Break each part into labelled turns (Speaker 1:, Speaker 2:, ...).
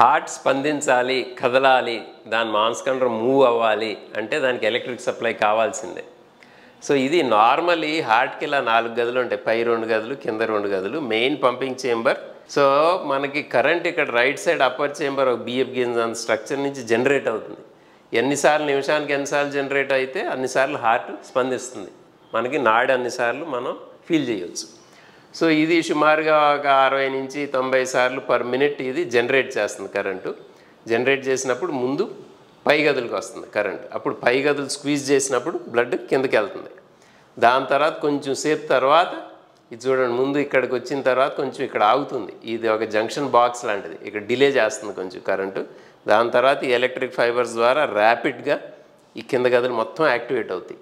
Speaker 1: Heart స్పందించాలి, కదలాలి, దాని మాంసకండరం మూవ్ అవ్వాలి అంటే దానికి ఎలక్ట్రిక్ సప్లై కావాల్సిందే. సో ఇది నార్మలీ హార్ట్కి ఇలా 4 గదులు ఉంటాయి, పై 2 గదులు, కింద 2 గదులు, మెయిన్ పంపింగ్ చేంబర్. సో మనకి కరెంట్ ఇక్కడ రైట్ సైడ్ అప్పర్ చేంబర్ ఒక బిఎఫ్ గింజ స్ట్రక్చర్ నుంచి జనరేట్ అవుతుంది. ఎన్నిసార్లు నిమిషానికి ఎన్నిసార్లు జనరేట్ అయితే అన్నిసార్లు హార్ట్ స్పందిస్తుంది, మనకి నాడి అన్నిసార్లు మనం ఫీల్ చేయొచ్చు. సో ఇది సుమారుగా ఒక 60 నుంచి 90 సార్లు పర్ మినిట్ ఇది జనరేట్ చేస్తుంది కరెంటు. జనరేట్ చేసినప్పుడు ముందు పై గదులకు వస్తుంది కరెంట్, అప్పుడు పై గదులు స్క్వీజ్ చేసినప్పుడు బ్లడ్ కిందకి వెళ్తుంది. దాని తర్వాత కొంచెం సేపు తర్వాత ఇది చూడండి, ముందు ఇక్కడికి వచ్చిన తర్వాత కొంచెం ఇక్కడ ఆగుతుంది. ఇది ఒక జంక్షన్ బాక్స్ లాంటిది, ఇక్కడ డిలే చేస్తుంది కొంచెం కరెంటు. దాని తర్వాత ఈ ఎలక్ట్రిక్ ఫైబర్స్ ద్వారా ర్యాపిడ్గా ఈ కింద గదులు మొత్తం యాక్టివేట్ అవుతాయి.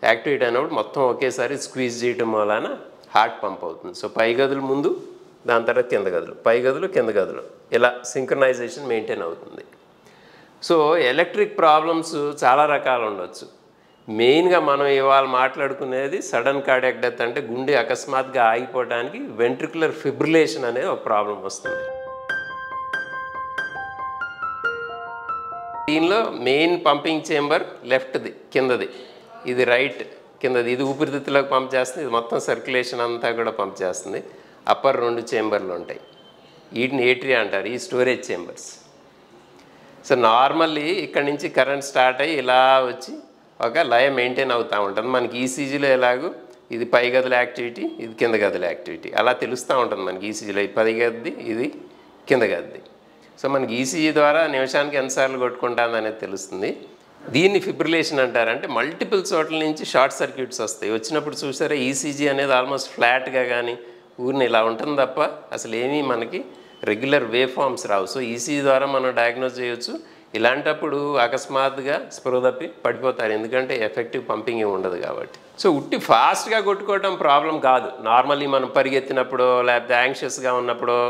Speaker 1: యాక్టివేట్ అయినప్పుడు మొత్తం ఒకేసారి స్క్వీజ్ చేయటం వలన హార్ట్ పంప్ అవుతుంది. సో పై గదులు ముందు, దాని తర్వాత కింద గదులు, పై గదులు, కింద గదులు, ఇలా సింక్రనైజేషన్ మెయింటైన్ అవుతుంది. సో ఎలక్ట్రిక్ ప్రాబ్లమ్స్ చాలా రకాలు ఉండొచ్చు. మెయిన్గా మనం ఇవాళ మాట్లాడుకునేది సడన్ కార్డియాక్ డెత్, అంటే గుండె అకస్మాత్తుగా ఆగిపోవడానికి వెంట్రికులర్ ఫిబ్రిలేషన్ అనేది ఒక ప్రాబ్లం వస్తుంది. దీనిలో మెయిన్ పంపింగ్ చేంబర్ లెఫ్ట్ది, కిందది, ఇది రైట్ కిందది, ఇది ఊపిరితిత్తులకు పంప్ చేస్తుంది, ఇది మొత్తం సర్క్యులేషన్ అంతా కూడా పంప్ చేస్తుంది. అప్పర్ 2 చేంబర్లు ఉంటాయి, వీటిని ఏట్రియా అంటారు, ఈ స్టోరేజ్ చేంబర్స్. సో నార్మల్లీ ఇక్కడ నుంచి కరెంట్ స్టార్ట్ అయ్యి ఇలా వచ్చి ఒక లయ మెయింటైన్ అవుతూ ఉంటుంది. మనకి ఈసీజీలో ఎలాగో ఇది పై గదుల యాక్టివిటీ, ఇది కింద గదుల యాక్టివిటీ అలా తెలుస్తూ ఉంటుంది మనకి ఈసీజీలో. ఇది పై గదిది, ఇది కింద గదిది. సో మనకి ఈసీజీ ద్వారా నిమిషానికి ఎన్నిసార్లు కొట్టుకుంటుంది అనేది తెలుస్తుంది. దీన్ని ఫిబ్రిలేషన్ అంటారు. అంటే మల్టిపుల్ చోట్ల నుంచి షార్ట్ సర్క్యూట్స్ వస్తాయి. వచ్చినప్పుడు చూసారా ఈసీజీ అనేది ఆల్మోస్ట్ ఫ్లాట్గా కానీ ఊరిని ఇలా ఉంటుంది తప్ప అసలు ఏమీ మనకి రెగ్యులర్ వే ఫార్మ్స్ రావు. సో ఈసీజీ ద్వారా మనం డయాగ్నోజ్ చేయొచ్చు. ఇలాంటప్పుడు అకస్మాత్తుగా స్పృహ తప్పి పడిపోతారు, ఎందుకంటే ఎఫెక్టివ్ పంపింగ్ ఉండదు కాబట్టి. సో ఉట్టి ఫాస్ట్గా కొట్టుకోవటం ప్రాబ్లం కాదు. నార్మల్లీ మనం పరిగెత్తినప్పుడో లేకపోతే యాంగ్షియస్గా ఉన్నప్పుడో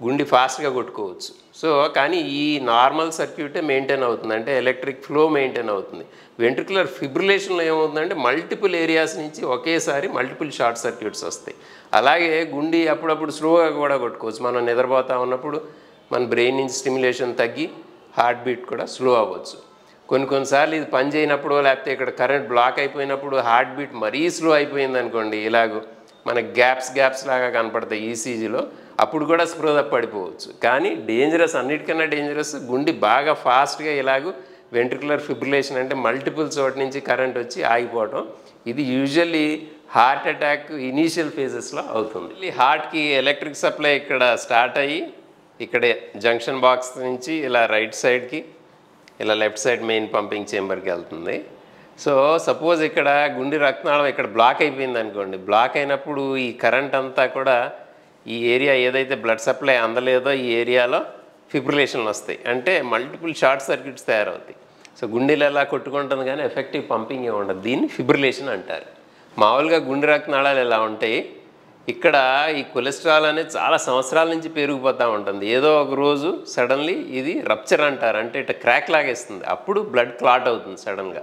Speaker 1: గుండె ఫాస్ట్గా కొట్టుకోవచ్చు. సో కానీ ఈ నార్మల్ సర్క్యూటే మెయింటైన్ అవుతుంది, అంటే ఎలక్ట్రిక్ ఫ్లో మెయింటైన్ అవుతుంది. వెంట్రికులర్ ఫిబ్రిలేషన్లో ఏమవుతుందంటే మల్టిపుల్ ఏరియాస్ నుంచి ఒకేసారి మల్టిపుల్ షార్ట్ సర్క్యూట్స్ వస్తాయి. అలాగే గుండె అప్పుడప్పుడు స్లోగా కూడా కొట్టుకోవచ్చు. మనం నిద్రపోతూ ఉన్నప్పుడు మన బ్రెయిన్ నుంచి స్టిమ్యులేషన్ తగ్గి హార్ట్ బీట్ కూడా స్లో అవ్వచ్చు. కొన్నిసార్లు ఇది పని చేయనప్పుడు లేకపోతే ఇక్కడ కరెంట్ బ్లాక్ అయిపోయినప్పుడు హార్ట్ బీట్ మరీ స్లో అయిపోయింది అనుకోండి, ఇలాగో మనకి గ్యాప్స్ లాగా కనపడతాయి ఈసీజీలో, అప్పుడు కూడా స్పృహ పడిపోవచ్చు. కానీ డేంజరస్, అన్నిటికన్నా డేంజరస్ గుండె బాగా ఫాస్ట్గా ఇలాగూ వెంట్రికులర్ ఫిబ్రిలేషన్, అంటే మల్టిపుల్ చోట నుంచి కరెంట్ వచ్చి ఆగిపోవటం. ఇది యూజువల్లీ హార్ట్ అటాక్ ఇనీషియల్ ఫేజెస్లో అవుతుంది. హార్ట్కి ఎలక్ట్రిక్ సప్లై ఇక్కడ స్టార్ట్ అయ్యి ఇక్కడే జంక్షన్ బాక్స్ నుంచి ఇలా రైట్ సైడ్కి, ఇలా లెఫ్ట్ సైడ్ మెయిన్ పంపింగ్ చేంబర్కి వెళ్తుంది. సో సపోజ్ ఇక్కడ గుండె రక్తనాళం ఇక్కడ బ్లాక్ అయిపోయింది అనుకోండి, బ్లాక్ అయినప్పుడు ఈ కరెంట్ అంతా కూడా ఈ ఏరియా ఏదైతే బ్లడ్ సప్లై అందలేదో ఈ ఏరియాలో ఫిబ్రిలేషన్లు వస్తాయి, అంటే మల్టిపుల్ షార్ట్ సర్క్యూట్స్ తయారవుతాయి. సో గుండెలు ఎలా కొట్టుకుంటుంది కానీ ఎఫెక్టివ్ పంపింగ్ ఏమి ఉండదు. దీన్ని ఫిబ్రిలేషన్ అంటారు. మామూలుగా గుండె రక్తనాళాలు ఎలా ఉంటాయి, ఇక్కడ ఈ కొలెస్ట్రాల్ అనేది చాలా సంవత్సరాల నుంచి పెరిగిపోతూ ఉంటుంది. ఏదో ఒక రోజు సడన్లీ ఇది రప్చర్ అంటారు, అంటే ఇట్లా క్రాక్ లాగేస్తుంది, అప్పుడు బ్లడ్ క్లాట్ అవుతుంది సడన్గా.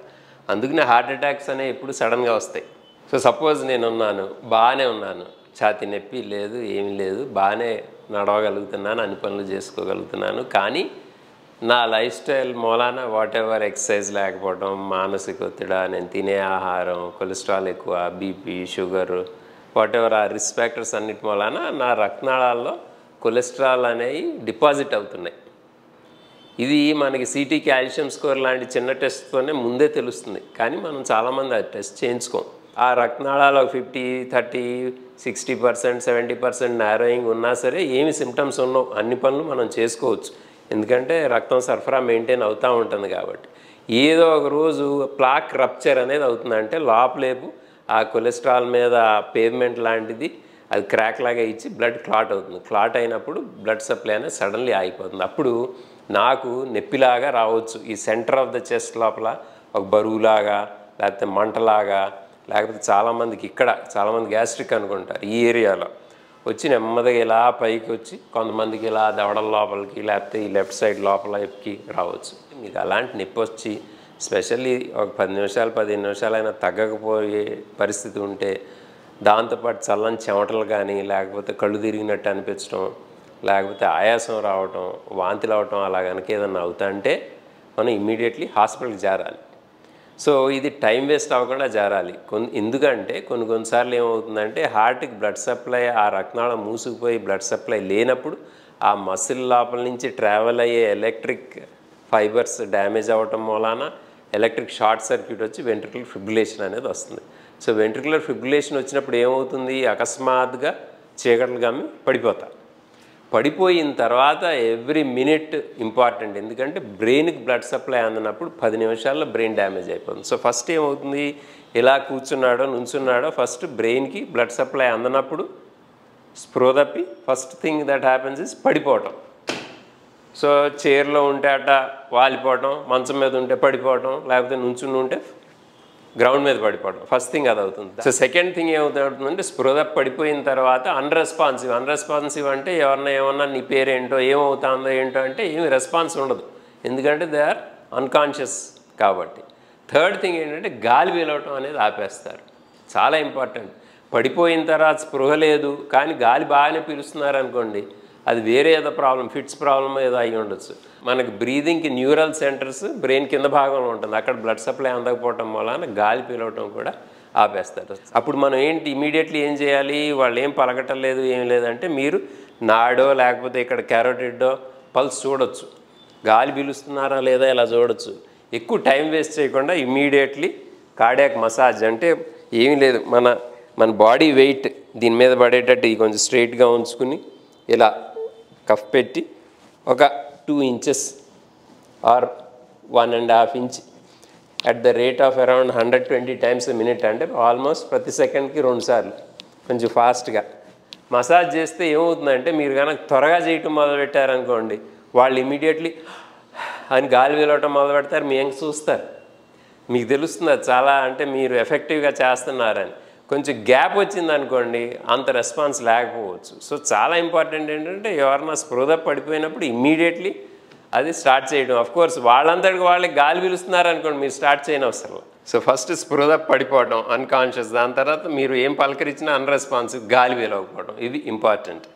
Speaker 1: అందుకనే హార్ట్ అటాక్స్ అనేవి ఇప్పుడు సడన్గా వస్తాయి. సో సపోజ్ నేను ఉన్నాను, బాగానే ఉన్నాను, ఛాతీ నొప్పి లేదు, ఏమీ లేదు, బాగానే నడవగలుగుతున్నాను, అన్ని పనులు చేసుకోగలుగుతున్నాను, కానీ నా లైఫ్ స్టైల్ మూలాన వాట్ ఎవర్ ఎక్సర్సైజ్ లేకపోవడం, మానసిక ఒత్తిడి, నేను తినే ఆహారం, కొలెస్ట్రాల్ ఎక్కువ, బీపీ, షుగర్, వాట్ ఎవర్ ఆ రిస్క్ ఫ్యాక్టర్స్ అన్నిటి మూలాన నా రక్తనాళాల్లో కొలెస్ట్రాల్ అనేవి డిపాజిట్ అవుతున్నాయి. ఇది మనకి సిటీ కాల్షియం స్కోర్ లాంటి చిన్న టెస్ట్తోనే ముందే తెలుస్తుంది, కానీ మనం చాలామంది ఆ టెస్ట్ చేయించుకోం. ఆ రక్తనాళాలు 50, 30, 60%, 70% నారోయింగ్ ఉన్నా సరే ఏమి సిమ్టమ్స్ ఉన్నావు అన్ని పనులు మనం చేసుకోవచ్చు, ఎందుకంటే రక్తం సరఫరా మెయింటైన్ అవుతూ ఉంటుంది కాబట్టి. ఏదో ఒక రోజు ప్లాక్ రప్చర్ అనేది అవుతుంది, అంటే లోపలేపు ఆ కొలెస్ట్రాల్ మీద పేవ్మెంట్ లాంటిది అది క్రాక్ లాగా ఇచ్చి బ్లడ్ క్లాట్ అవుతుంది. క్లాట్ అయినప్పుడు బ్లడ్ సప్లై అనేది సడన్లీ ఆగిపోతుంది. అప్పుడు నాకు నొప్పిలాగా రావచ్చు, ఈ సెంటర్ ఆఫ్ ద చెస్ట్ లోపల ఒక బరువులాగా, లేకపోతే మంటలాగా, లేకపోతే చాలామందికి ఇక్కడ చాలామంది గ్యాస్ట్రిక్ అనుకుంటారు, ఈ ఏరియాలో వచ్చి నెమ్మదిగా ఇలా పైకి వచ్చి కొంతమందికి ఇలా దవడల లోపలికి లేకపోతే ఈ లెఫ్ట్ సైడ్ లోపల ఎక్కి రావచ్చు. మీకు అలాంటి నొప్పి వచ్చి స్పెషల్లీ ఒక 10 నిమిషాలు 15 నిమిషాలైనా తగ్గకపోయే పరిస్థితి ఉంటే, దాంతోపాటు చల్లని చెమటలు కానీ లేకపోతే కళ్ళు తిరిగినట్టు అనిపించడం, లేకపోతే ఆయాసం రావటం, వాంతులు అవటం అలా కనుక ఏదన్నా అవుతా అంటే మనం ఇమ్మీడియట్లీ హాస్పిటల్కి చేరాలి. సో ఇది టైం వేస్ట్ అవ్వకుండా చేరాలి. ఎందుకంటే కొన్నిసార్లు ఏమవుతుందంటే హార్ట్కి బ్లడ్ సప్లై, ఆ రక్తనాళం మూసుకుపోయి బ్లడ్ సప్లై లేనప్పుడు ఆ మసిల్ లోపల నుంచి ట్రావెల్ అయ్యే ఎలక్ట్రిక్ ఫైబర్స్ డ్యామేజ్ అవ్వటం మూలాన ఎలక్ట్రిక్ షార్ట్ సర్క్యూట్ వచ్చి వెంట్రికులర్ ఫిబ్రిలేషన్ అనేది వస్తుంది. సో వెంట్రికులర్ ఫిబ్రిలేషన్ వచ్చినప్పుడు ఏమవుతుంది, అకస్మాత్తుగా చీకట్లు గమ్మి పడిపోయిన తర్వాత ఎవ్రీ మినిట్ ఇంపార్టెంట్. ఎందుకంటే బ్రెయిన్కి బ్లడ్ సప్లై అందినప్పుడు 10 నిమిషాల్లో బ్రెయిన్ డ్యామేజ్ అయిపోతుంది. సో ఫస్ట్ ఏమవుతుంది, ఇలా కూర్చున్నాడో నుంచున్నాడో ఫస్ట్ బ్రెయిన్కి బ్లడ్ సప్లై అందినప్పుడు స్పృహ తప్పి first thing that happens is పడిపోవటం. సో చైర్లో ఉంటే అట్ట వాలిపోవటం, మంచం మీద ఉంటే పడిపోవటం, లేకపోతే నుంచుని ఉంటే గ్రౌండ్ మీద పడిపోవడం, ఫస్ట్ థింగ్ అది అవుతుంది. సో సెకండ్ థింగ్ ఏమవుతుందంటే స్పృహ పడిపోయిన తర్వాత అన్రెస్పాన్సివ్ అంటే ఏమన్నా నీ పేరేంటో ఏమవుతుందో ఏంటో అంటే ఏమి రెస్పాన్స్ ఉండదు, ఎందుకంటే దే ఆర్ అన్కాన్షియస్ కాబట్టి. థర్డ్ థింగ్ ఏంటంటే గాలి పీలవటం అనేది ఆపేస్తారు, చాలా ఇంపార్టెంట్. పడిపోయిన తర్వాత స్పృహ లేదు కానీ గాలి బాగానే పీలుస్తున్నారు అనుకోండి, అది వేరే ఏదో ప్రాబ్లం, ఫిట్స్ ప్రాబ్లం ఏదో అయ్యి ఉండొచ్చు. మనకి బ్రీదింగ్కి న్యూరల్ సెంటర్స్ బ్రెయిన్ కింద భాగంలో ఉంటుంది, అక్కడ బ్లడ్ సప్లై అందకపోవటం వలన గాలి పీలవటం కూడా ఆపేస్తారు. అప్పుడు మనం ఇమీడియట్లీ ఏం చేయాలి, వాళ్ళు ఏం పలకటం లేదు ఏం లేదంటే మీరు నాడో లేకపోతే ఇక్కడ క్యారోటిడో పల్స్ చూడొచ్చు, గాలి పీలుస్తున్నారా లేదా ఇలా చూడొచ్చు. ఎక్కువ టైం వేస్ట్ చేయకుండా ఇమీడియట్లీ కార్డియాక్ మసాజ్ అంటే ఏమీ లేదు, మన బాడీ వెయిట్ దీని మీద పడేటట్టు కొంచెం స్ట్రైట్గా ఉంచుకుని ఇలా కఫ్ పెట్టి ఒక 2 inches or 1.5 inch at the rate of around 120 times a minute, అంటే ఆల్మోస్ట్ ప్రతి సెకండ్కి 2 సార్లు కొంచెం ఫాస్ట్గా మసాజ్ చేస్తే ఏమవుతుందంటే మీరు కనుక త్వరగా చేయటం మొదలుపెట్టారనుకోండి, వాళ్ళు ఇమీడియట్లీ అని గాలి వీలవటం మొదలు పెడతారు, మీ ఏం చూస్తారు, మీకు తెలుస్తుంది అది చాలా అంటే మీరు ఎఫెక్టివ్గా చేస్తున్నారని. కొంచెం గ్యాప్ వచ్చిందనుకోండి అంత రెస్పాన్స్ లేకపోవచ్చు. సో చాలా ఇంపార్టెంట్ ఏంటంటే ఎవరన్నా స్పృహ పడిపోయినప్పుడు ఇమ్మీడియట్లీ అది స్టార్ట్ చేయడం. అఫ్కోర్స్ వాళ్ళంతటికి వాళ్ళకి గాలి పీలుస్తున్నారు అనుకోండి, మీరు స్టార్ట్ చేయని అవసరం. సో ఫస్ట్ స్పృహ పడిపోవడం అన్కాన్షియస్, దాని తర్వాత మీరు ఏం పలకరించినా అన్రెస్పాన్సివ్, గాలి పీలవకపోవడం, ఇది ఇంపార్టెంట్.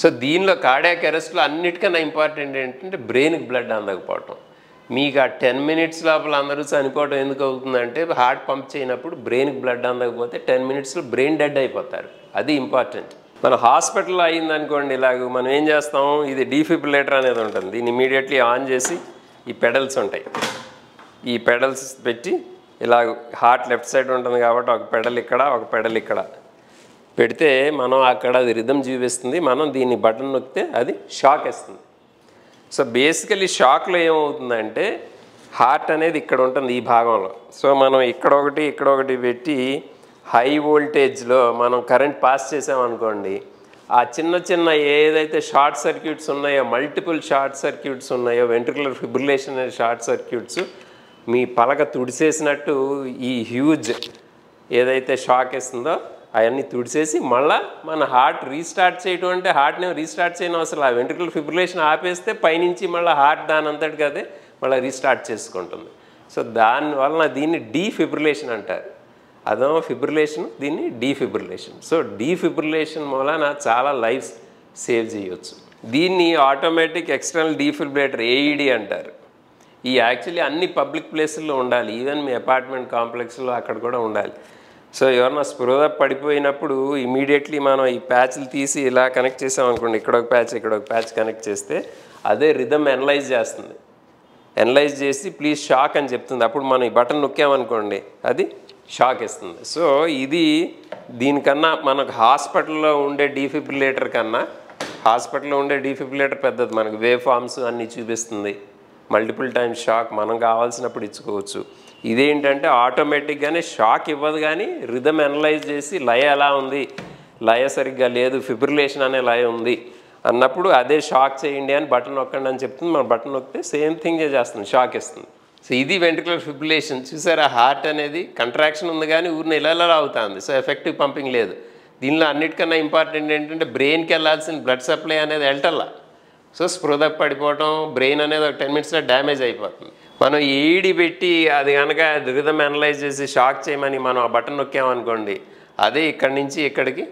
Speaker 1: సో దీనిలో కార్డియాక్ అరెస్ట్లో అన్నిటికన్నా ఇంపార్టెంట్ ఏంటంటే బ్రెయిన్కి బ్లడ్ అందకపోవటం. మీకు ఆ 10 minutes లోపల అందరూ చనిపోవడం ఎందుకు అవుతుందంటే హార్ట్ పంప్ చేయనప్పుడు బ్రెయిన్కి బ్లడ్ అందకపోతే 10 minutesలో బ్రెయిన్ డెడ్ అయిపోతారు, అది ఇంపార్టెంట్. మన హాస్పిటల్లో అయిందనుకోండి ఇలాగ మనం ఏం చేస్తాం, ఇది డీఫిబ్రిలేటర్ అనేది ఉంటుంది, దీన్ని ఇమీడియట్లీ ఆన్ చేసి ఈ పెడల్స్ ఉంటాయి, ఈ పెడల్స్ పెట్టి ఇలా హార్ట్ లెఫ్ట్ సైడ్ ఉంటుంది కాబట్టి ఒక పెడల్ ఇక్కడ ఒక పెడల్ ఇక్కడ పెడితే మనం అక్కడ అది రిథమ్ చూపిస్తుంది, మనం దీన్ని బటన్ నొక్కితే అది షాక్ ఇస్తుంది. సో బేసికలీ షాక్లో ఏమవుతుందంటే హార్ట్ అనేది ఇక్కడ ఉంటుంది ఈ భాగంలో. సో మనం ఇక్కడ ఒకటి పెట్టి హై వోల్టేజ్లో మనం కరెంట్ పాస్ చేసామనుకోండి, ఆ చిన్న ఏదైతే షార్ట్ సర్క్యూట్స్ ఉన్నాయో, మల్టిపుల్ షార్ట్ సర్క్యూట్స్ ఉన్నాయో, వెంట్రికులర్ ఫిబ్రిలేషన్ అనే షార్ట్ సర్క్యూట్స్ మీ పలక తుడిసేసినట్టు ఈ హ్యూజ్ ఏదైతే షాక్ ఇస్తుందో అవన్నీ తుడిసేసి మళ్ళీ మన హార్ట్ రీస్టార్ట్ చేయటం అంటే హార్ట్ని రీస్టార్ట్ చేయడం అసలు ఆ వెంట్రికులర్ ఫిబ్రిలేషన్ ఆపేస్తే పైనుంచి మళ్ళీ హార్ట్ దాని అంతటికి అదే మళ్ళీ రీస్టార్ట్ చేసుకుంటుంది. సో దానివలన దీన్ని డీఫిబ్రిలేషన్ అంటారు, అదేమో ఫిబ్రిలేషన్, దీన్ని డీఫిబ్రిలేషన్. సో డీఫిబ్రిలేషన్ మూలన చాలా లైఫ్స్ సేవ్ చేయవచ్చు. దీన్ని ఆటోమేటిక్ ఎక్స్టర్నల్ డీఫిబ్రిలేటర్ ఏఈడి అంటారు. ఈ యాక్చువల్లీ అన్ని పబ్లిక్ ప్లేసుల్లో ఉండాలి, ఈవెన్ మీ అపార్ట్మెంట్ కాంప్లెక్స్లో అక్కడ కూడా ఉండాలి. సో ఎవరన్నా స్పృహ పడిపోయినప్పుడు ఇమీడియట్లీ మనం ఈ ప్యాచ్లు తీసి ఇలా కనెక్ట్ చేసామనుకోండి, ఇక్కడ ఒక ప్యాచ్ కనెక్ట్ చేస్తే అదే రిథమ్ అనలైజ్ చేస్తుంది, అనలైజ్ చేసి ప్లీజ్ షాక్ అని చెప్తుంది. అప్పుడు మనం ఈ బటన్ నొక్కామనుకోండి అది షాక్ ఇస్తుంది. సో ఇది దీనికన్నా మనకు హాస్పిటల్లో ఉండే డీఫిబ్రిలేటర్ కన్నా హాస్పిటల్లో ఉండే డీఫిబ్రిలేటర్ పెద్దది, మనకు వేవ్ ఫార్మ్స్ అన్నీ చూపిస్తుంది, మల్టిపుల్ టైమ్స్ షాక్ మనం కావాల్సినప్పుడు ఇచ్చుకోవచ్చు. ఇదేంటంటే ఆటోమేటిక్గానే షాక్ ఇవ్వదు కానీ రిథమ్ అనలైజ్ చేసి లయ ఎలా ఉంది, లయ సరిగ్గా లేదు, ఫిబ్రిలేషన్ అనే లయ ఉంది అన్నప్పుడు అదే షాక్ చేయండి అని బటన్ నొక్కండి అని చెప్తుంది. మనం బటన్ నొక్కితే సేమ్ థింగ్ చేస్తుంది, షాక్ ఇస్తుంది. సో ఇది వెంట్రికులర్ ఫిబ్రిలేషన్. చూసారా, హార్ట్ అనేది కంట్రాక్షన్ ఉంది కానీ ఊరిని ఇలా అవుతుంది, సో ఎఫెక్టివ్ పంపింగ్ లేదు. దీనిలో అన్నిటికన్నా ఇంపార్టెంట్ ఏంటంటే బ్రెయిన్కి వెళ్ళాల్సిన బ్లడ్ సప్లై అనేది వెళ్ళటల్లా. సో స్పృహ పడిపోవటం, బ్రెయిన్ అనేది ఒక 10 minutesలో డ్యామేజ్ అయిపోతుంది. మనం ఏఈడి పెట్టి అది కనుక రిథమ్ అనలైజ్ చేసి షాక్ చేయమని మనం ఆ బటన్ నొక్కామనుకోండి, అదే ఇక్కడి నుంచి ఇక్కడికి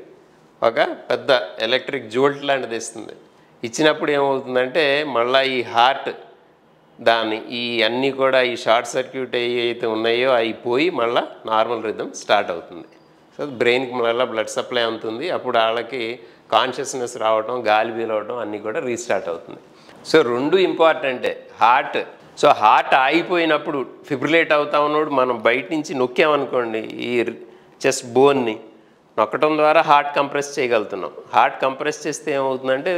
Speaker 1: ఒక పెద్ద ఎలక్ట్రిక్ జోల్ట్ లాంటిది ఇస్తుంది. ఇచ్చినప్పుడు ఏమవుతుందంటే మళ్ళీ ఈ హార్ట్ దాన్ని ఈ అన్నీ కూడా ఈ షార్ట్ సర్క్యూట్ ఏవైతే ఉన్నాయో అవి పోయి మళ్ళీ నార్మల్ రిథమ్ స్టార్ట్ అవుతుంది. సో బ్రెయిన్కి మళ్ళీ బ్లడ్ సప్లై అవుతుంది. అప్పుడు వాళ్ళకి కాన్షియస్నెస్ రావటం, గాలి వీలవటం అన్నీ కూడా రీస్టార్ట్ అవుతుంది. సో రెండు ఇంపార్టెంటే. హార్ట్, సో హార్ట్ ఆగిపోయినప్పుడు ఫిబ్రిలేట్ అవుతా ఉన్నప్పుడు మనం బయట నుంచి నొక్కామనుకోండి, ఈ చెస్ట్ బోన్ని నొక్కటం ద్వారా హార్ట్ కంప్రెస్ చేయగలుగుతున్నాం. హార్ట్ కంప్రెస్ చేస్తే ఏమవుతుందంటే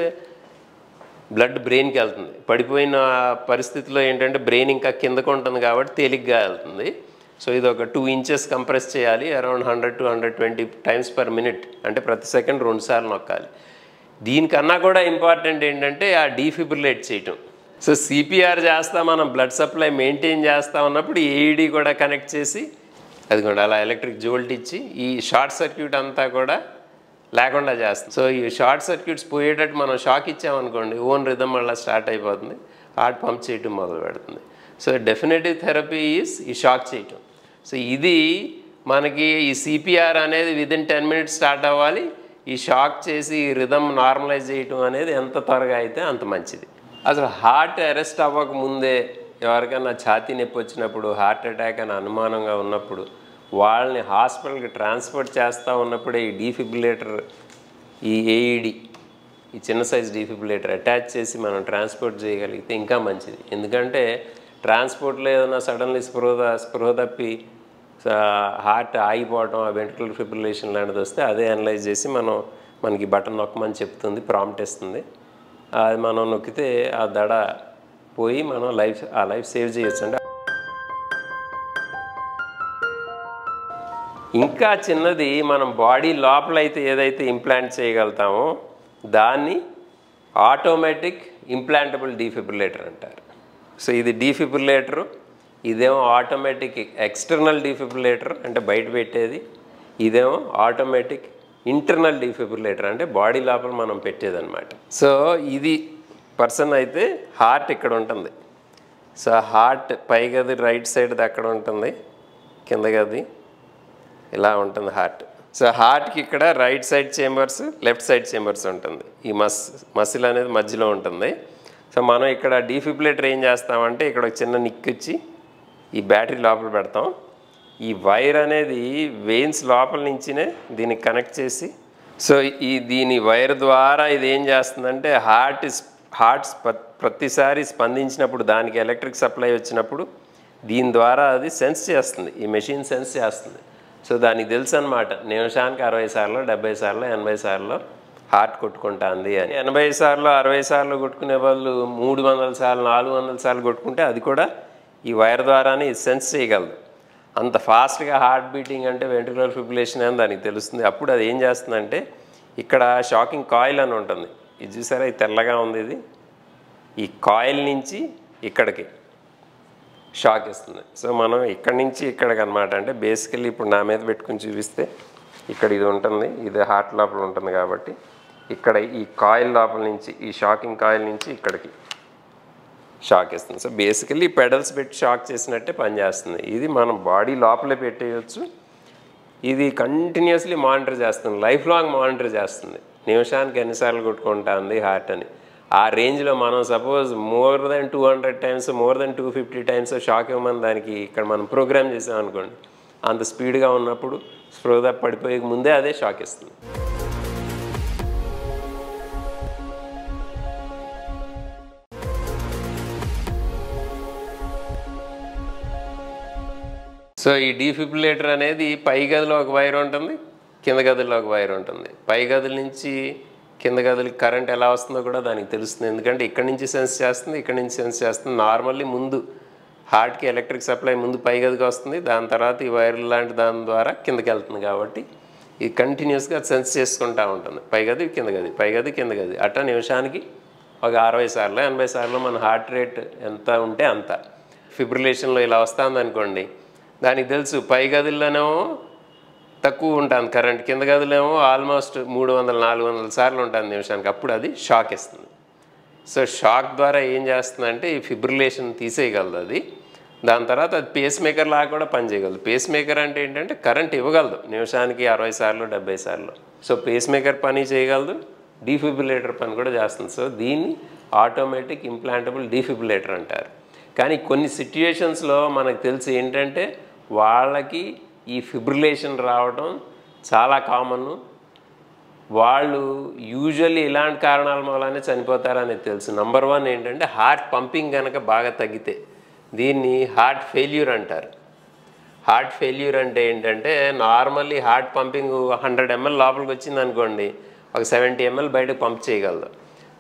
Speaker 1: బ్లడ్ బ్రెయిన్కి వెళ్తుంది. పడిపోయిన పరిస్థితిలో ఏంటంటే బ్రెయిన్ ఇంకా కిందకు ఉంటుంది కాబట్టి తేలిగ్గా వెళ్తుంది. సో ఇది ఒక 2 inches కంప్రెస్ చేయాలి, around 100 to 120 times per minute, అంటే ప్రతి సెకండ్ 2 సార్లు నొక్కాలి. దీనికన్నా కూడా ఇంపార్టెంట్ ఏంటంటే ఆ డీఫిబ్రిలేట్ చేయటం. సో సిపిఆర్ చేస్తా మనం బ్లడ్ సప్లై మెయింటైన్ చేస్తా ఉన్నప్పుడు ఏఈడి కూడా కనెక్ట్ చేసి అది కూడా అలా ఎలక్ట్రిక్ జోల్ట్ ఇచ్చి ఈ షార్ట్ సర్క్యూట్ అంతా కూడా లేకుండా చేస్తుంది. సో ఈ షార్ట్ సర్క్యూట్స్ పోయేటట్టు మనం షాక్ ఇచ్చామనుకోండి, ఓన్ రిథమ్ మళ్ళీ స్టార్ట్ అయిపోతుంది, హార్ట్ పంప్ చేయటం మొదలు పెడుతుంది. సో డెఫినెటివ్ థెరపీ ఈజ్ ఈ షాక్ చేయటం. సో ఇది మనకి ఈ సిపిఆర్ అనేది విదిన్ 10 minutes స్టార్ట్ అవ్వాలి. ఈ షాక్ చేసి ఈ రిథమ్ నార్మలైజ్ చేయటం అనేది ఎంత త్వరగా అయితే అంత మంచిది. అసలు హార్ట్ అరెస్ట్ అవ్వక ముందే ఎవరికైనా ఛాతీ నొప్పి వచ్చినప్పుడు, హార్ట్ అటాక్ అని అనుమానంగా ఉన్నప్పుడు వాళ్ళని హాస్పిటల్కి ట్రాన్స్పోర్ట్ చేస్తూ ఉన్నప్పుడే ఈ డీఫిబ్రిలేటర్, ఈ ఏఈడి, ఈ చిన్న సైజ్ డీఫిబ్రిలేటర్ అటాచ్ చేసి మనం ట్రాన్స్పోర్ట్ చేయగలిగితే ఇంకా మంచిది. ఎందుకంటే ట్రాన్స్పోర్ట్లో ఏదైనా సడన్లీ స్పృహ తప్పి హార్ట్ ఆగిపోవటం, ఆ వెంట్రుకల్ ఫిబ్రిలేషన్ లాంటిది వస్తే అదే అనలైజ్ చేసి మనకి బటన్ నొక్కమని చెప్తుంది, ప్రాంప్ట్ ఇస్తుంది. అది మనం నొక్కితే ఆ దడ పోయి మనం లైఫ్ సేవ్ చేయొచ్చు. అంటే ఇంకా చిన్నది మనం బాడీ లోపలైతే ఏదైతే ఇంప్లాంట్ చేయగలుగుతామో దాన్ని ఆటోమేటిక్ ఇంప్లాంటబుల్ డీఫిబ్రిలేటర్ అంటారు. సో ఇది డీఫిబ్రిలేటరు, ఇదేమో ఆటోమేటిక్ ఎక్స్టర్నల్ డీఫిబ్రిలేటర్ అంటే బయట పెట్టేది, ఇదేమో ఆటోమేటిక్ ఇంటర్నల్ డీఫిబ్రిలేటర్ అంటే బాడీ లోపల మనం పెట్టేదన్నమాట. సో ఇది పర్సన్ అయితే హార్ట్ ఇక్కడ ఉంటుంది. సో హార్ట్ పైగది రైట్ సైడ్ది అక్కడ ఉంటుంది, కిందగది ఇలా ఉంటుంది హార్ట్. సో హార్ట్కి ఇక్కడ right side chambers, left side chambers ఉంటుంది. ఈ మసిల్ అనేది మధ్యలో ఉంటుంది. సో మనం ఇక్కడ డీఫిబ్రిలేటర్ ఏం చేస్తామంటే ఇక్కడ ఒక చిన్న నిక్ ఇచ్చి ఈ బ్యాటరీ లోపల పెడతాం. ఈ వైర్ అనేది వెయిన్స్ లోపల నుంచినే దీనికి కనెక్ట్ చేసి, సో దీని వైర్ ద్వారా ఇది ఏం చేస్తుందంటే హార్ట్ ప్రతిసారి స్పందించినప్పుడు దానికి ఎలక్ట్రిక్ సప్లై వచ్చినప్పుడు దీని ద్వారా అది సెన్స్ చేస్తుంది, ఈ మెషిన్ సెన్స్ చేస్తుంది. సో దానికి తెలుసు అనమాట, నిమిషానికి 60 సార్లు 70 సార్లు 80 సార్లు హార్ట్ కొట్టుకుంటుంది అని. 80 సార్లు 60 సార్లు కొట్టుకునే వాళ్ళు 300 సార్లు 400 సార్లు కొట్టుకుంటే అది కూడా ఈ వైర్ ద్వారానే సెన్స్ చేయగలదు. అంత ఫాస్ట్గా హార్ట్ బీటింగ్ అంటే వెంట్రుకులర్ ఫిబ్రిలేషన్ అని దానికి తెలుస్తుంది. అప్పుడు అది ఏం చేస్తుందంటే ఇక్కడ షాకింగ్ కాయిల్ అని ఉంటుంది, ఇది చూసారా, ఇది తెల్లగా ఉంది, ఇది ఈ కాయిల్ నుంచి ఇక్కడికి షాక్ ఇస్తుంది. సో మనం ఇక్కడి నుంచి ఇక్కడికి అనమాట, అంటే బేసికల్లీ ఇప్పుడు నా మీద పెట్టుకుని చూపిస్తే ఇక్కడ ఇది ఉంటుంది, ఇది హార్ట్ లోపల ఉంటుంది కాబట్టి ఇక్కడ ఈ కాయిల్ లోపల నుంచి, ఈ షాకింగ్ కాయిల్ నుంచి ఇక్కడికి షాక్ ఇస్తుంది. సో బేసికల్లీ పెడల్స్ పెట్టి షాక్ చేసినట్టే పనిచేస్తుంది. ఇది మనం బాడీ లోపలే పెట్టేయచ్చు. ఇది కంటిన్యూస్లీ మానిటర్ చేస్తుంది, లైఫ్ లాంగ్ మానిటర్ చేస్తుంది, నిమిషానికి ఎన్నిసార్లు కొట్టుకుంటుంది హార్ట్ అని. ఆ రేంజ్లో మనం suppose more than 200 times, more than 250 times shock ఇవ్వమని దానికి ఇక్కడ మనం ప్రోగ్రామ్ చేసాం అనుకోండి, అంత స్పీడ్గా ఉన్నప్పుడు స్పృహ పడిపోయే ముందే అదే షాక్ ఇస్తుంది. సో ఈ డీఫిబ్రిలేటర్ అనేది పై గదిలో ఒక వైర్ ఉంటుంది, కింద గదిలో ఒక వైర్ ఉంటుంది. పై గదుల నుంచి కింద గదులకి కరెంట్ ఎలా వస్తుందో కూడా దానికి తెలుస్తుంది, ఎందుకంటే ఇక్కడి నుంచి సెన్స్ చేస్తుంది, ఇక్కడి నుంచి సెన్స్ చేస్తుంది. నార్మల్లీ ముందు హార్ట్కి ఎలక్ట్రిక్ సప్లై ముందు పై గదికి వస్తుంది, దాని తర్వాత ఈ వైర్ లాంటి దాని ద్వారా కిందకి వెళ్తుంది. కాబట్టి ఇది కంటిన్యూస్గా సెన్స్ చేసుకుంటూ ఉంటుంది, పై గది కింద గది, పై గది కింద గది. అట్లా నిమిషానికి ఒక 60 సార్లు 80 సార్లు మన హార్ట్ రేట్ ఎంత ఉంటే అంత. ఫిబ్రిలేషన్లో ఇలా వస్తుంది అనుకోండి, దానికి తెలుసు పై గదుల్లోనేమో తక్కువ ఉంటుంది కరెంట్, కింద గదులేమో ఆల్మోస్ట్ 300-400 సార్లు ఉంటుంది నిమిషానికి. అప్పుడు అది షాక్ ఇస్తుంది. సో షాక్ ద్వారా ఏం చేస్తుందంటే ఈ ఫిబ్రిలేషన్ తీసేయగలదు అది. దాని తర్వాత అది పేస్ మేకర్ లాగా కూడా పనిచేయగలదు. పేస్ మేకర్ అంటే ఏంటంటే కరెంట్ ఇవ్వగలదు నిమిషానికి 60 సార్లు 70 సార్లు. సో పేస్ మేకర్ పని చేయగలదు, డీఫిబ్రిలేటర్ పని కూడా చేస్తుంది. సో దీన్ని ఆటోమేటిక్ ఇంప్లాంటబుల్ డీఫిబ్రిలేటర్ అంటారు. కానీ కొన్ని సిట్యుయేషన్స్లో మనకు తెలిసి ఏంటంటే వాళ్ళకి ఈ ఫిబ్రిలేషన్ రావడం చాలా కామన్. వాళ్ళు యూజువల్లీ ఇలాంటి కారణాల మూలనే చనిపోతారనేది తెలుసు. నంబర్ 1 ఏంటంటే హార్ట్ పంపింగ్ కనుక బాగా తగ్గితే దీన్ని హార్ట్ ఫెయిల్యూర్ అంటారు. హార్ట్ ఫెయిల్యూర్ అంటే ఏంటంటే నార్మల్లీ హార్ట్ పంపింగ్ 100 ml లోపలికి వచ్చింది అనుకోండి, ఒక 70 ml బయటకు పంప్ చేయగలదు.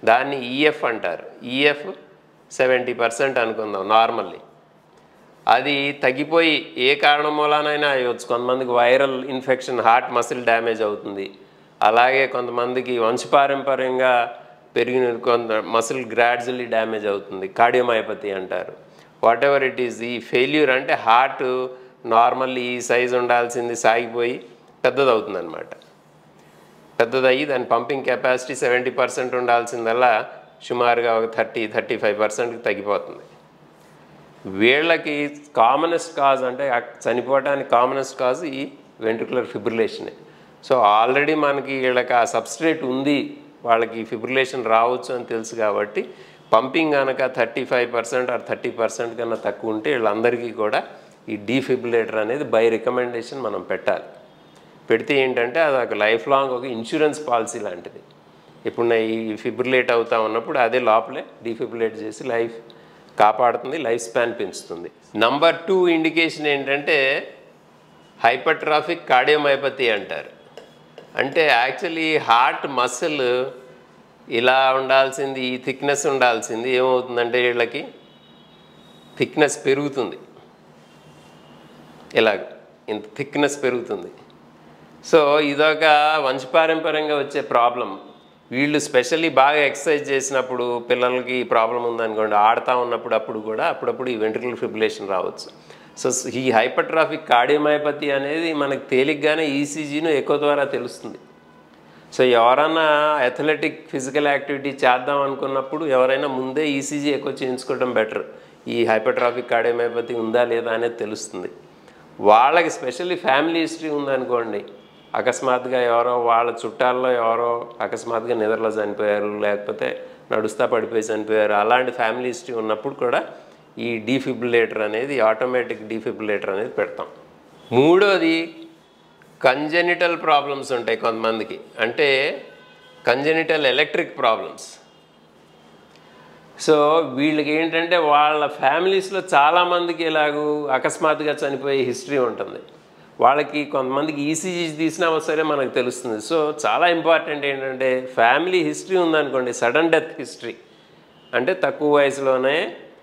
Speaker 1: దాన్ని ఈఎఫ్ అంటారు. ఈఎఫ్ 70% అనుకుందాం నార్మల్లీ. అది తగ్గిపోయి ఏ కారణం మూలనైనా అయ్యవచ్చు. కొంతమందికి viral infection, heart muscle damage అవుతుంది. అలాగే కొంతమందికి వంశపారంపర్యంగా పెరిగిన కొంత మసిల్ గ్రాడ్యువల్లీ డ్యామేజ్ అవుతుంది, కార్డియోమయోపతి అంటారు. వాట్ ఎవర్ ఇట్ ఈస్, ఈ ఫెయిల్యూర్ అంటే హార్ట్ నార్మల్లీ ఈ సైజు ఉండాల్సింది సాగిపోయి పెద్దదవుతుంది అనమాట. పెద్దదయ్యి దాని పంపింగ్ కెపాసిటీ 70% ఉండాల్సిందల్లా సుమారుగా ఒక 30-35%కి తగ్గిపోతుంది. వీళ్ళకి కామనెస్ట్ కాజ్ అంటే చనిపోవడానికి కామనెస్ట్ కాజ్ ఈ వెంట్రుకులర్ ఫిబ్రిలేషనే. సో ఆల్రెడీ మనకి వీళ్ళకి ఆ సబ్స్ట్రేట్ ఉంది, వాళ్ళకి ఫిబ్రిలేషన్ రావచ్చు అని తెలుసు కాబట్టి పంపింగ్ కనుక 35% ఆర్ 30% కన్నా తక్కువ ఉంటే వీళ్ళందరికీ కూడా ఈ డీఫిబ్రిలేటర్ అనేది బై రికమెండేషన్ మనం పెట్టాలి. పెడితే ఏంటంటే అది ఒక లైఫ్ లాంగ్ ఒక ఇన్సూరెన్స్ పాలసీ లాంటిది. ఇప్పుడు ఈ ఫిబ్రిలేట్ అవుతా ఉన్నప్పుడు అదే లోపలే డీఫిబ్రిలేట్ చేసి లైఫ్ కాపాడుతుంది, లైఫ్ స్పాన్ పెంచుతుంది. నంబర్ 2 ఇండికేషన్ ఏంటంటే హైపర్ట్రాఫిక్ కార్డియోమయోపతి అంటారు. అంటే యాక్చువల్లీ హార్ట్ మసిల్ ఇలా ఉండాల్సింది, ఈ థిక్నెస్ ఉండాల్సింది ఏమవుతుందంటే వీళ్ళకి థిక్నెస్ పెరుగుతుంది, ఇలాగ ఇంత థిక్నెస్ పెరుగుతుంది. సో ఇదొక వంశపారంపర్యంగా వచ్చే ప్రాబ్లం. వీళ్ళు స్పెషల్లీ బాగా ఎక్సర్సైజ్ చేసినప్పుడు పిల్లలకి ఈ ప్రాబ్లం ఉందనుకోండి, ఆడుతూ ఉన్నప్పుడు అప్పుడప్పుడు ఈ వెంట్రుకులర్ ఫిబ్రిలేషన్ రావచ్చు. సో ఈ హైపర్ట్రాఫిక్ కార్డియోమయోపతి అనేది మనకు తేలిగ్గానే ఈసీజీను ఎకో ద్వారా తెలుస్తుంది. సో ఎవరైనా అథ్లెటిక్ ఫిజికల్ యాక్టివిటీ చేద్దాం అనుకున్నప్పుడు ఎవరైనా ముందే ఈసీజీ ఎకో చేయించుకోవడం బెటర్. ఈ హైపర్ట్రాఫిక్ కార్డియోమయోపతి ఉందా లేదా అనేది తెలుస్తుంది. వాళ్ళకి స్పెషల్లీ ఫ్యామిలీ హిస్టరీ ఉందనుకోండి, అకస్మాత్తుగా ఎవరో వాళ్ళ చుట్టాల్లో ఎవరో అకస్మాత్తుగా నిద్రలో చనిపోయారు, లేకపోతే నడుస్తా పడిపోయి చనిపోయారు, అలాంటి ఫ్యామిలీ హిస్టరీ ఉన్నప్పుడు కూడా ఈ డీఫిబ్రిలేటర్ అనేది, ఆటోమేటిక్ డీఫిబ్రిలేటర్ అనేది పెడతాం. మూడోది కంజెనిటల్ ప్రాబ్లమ్స్ ఉంటాయి కొంతమందికి, అంటే కంజెనిటల్ ఎలక్ట్రిక్ ప్రాబ్లమ్స్. సో వీళ్ళకి ఏంటంటే వాళ్ళ ఫ్యామిలీస్లో చాలామందికి ఇలాగూ అకస్మాత్తుగా చనిపోయే హిస్టరీ ఉంటుంది. వాళ్ళకి కొంతమందికి ఈసీజీ తీసినా సరే మనకు తెలుస్తుంది. సో చాలా ఇంపార్టెంట్ ఏంటంటే ఫ్యామిలీ హిస్టరీ ఉందనుకోండి, సడన్ డెత్ హిస్టరీ అంటే తక్కువ వయసులోనే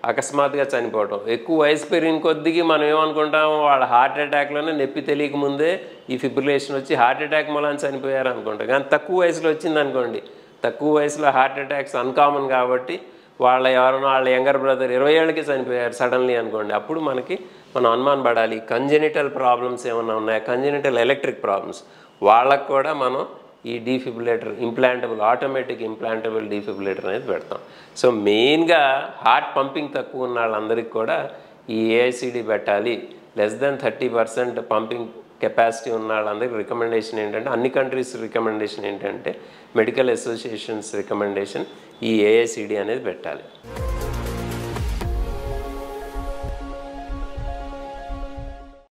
Speaker 1: అకస్మాత్తుగా చనిపోవటం. ఎక్కువ వయసు పెరిగిన కొద్దికి మనం ఏమనుకుంటాం, వాళ్ళ హార్ట్ అటాక్లోనే నొప్పి తెలియక ముందే ఈ ఫిబ్రిలేషన్ వచ్చి హార్ట్ అటాక్ మూలాన్ని చనిపోయారు అనుకుంటాం. కానీ తక్కువ వయసులో వచ్చింది అనుకోండి, తక్కువ వయసులో హార్ట్ అటాక్స్ అన్కామన్ కాబట్టి ఎవరైనా వాళ్ళ యంగర్ బ్రదర్ 20 ఏళ్ళకి చనిపోయారు సడన్లీ అనుకోండి, అప్పుడు మనం అనుమానం పడాలి కంజెనిటల్ ప్రాబ్లమ్స్ ఏమన్నా ఉన్నాయా, కంజెనిటల్ ఎలక్ట్రిక్ ప్రాబ్లమ్స్. వాళ్ళకు కూడా మనం ఈ defibrillator implantable, automatic implantable defibrillator అనేది పెడతాం. సో మెయిన్గా హార్ట్ పంపింగ్ తక్కువ ఉన్న వాళ్ళందరికీ కూడా ఈ ఏఐసిడి పెట్టాలి. లెస్ దెన్ 30% పంపింగ్ కెపాసిటీ ఉన్న వాళ్ళందరికీ రికమెండేషన్ ఏంటంటే, అన్ని కంట్రీస్ రికమెండేషన్ ఏంటంటే, మెడికల్ అసోసియేషన్స్ రికమెండేషన్ ఈ ఏఐసిడి అనేది పెట్టాలి.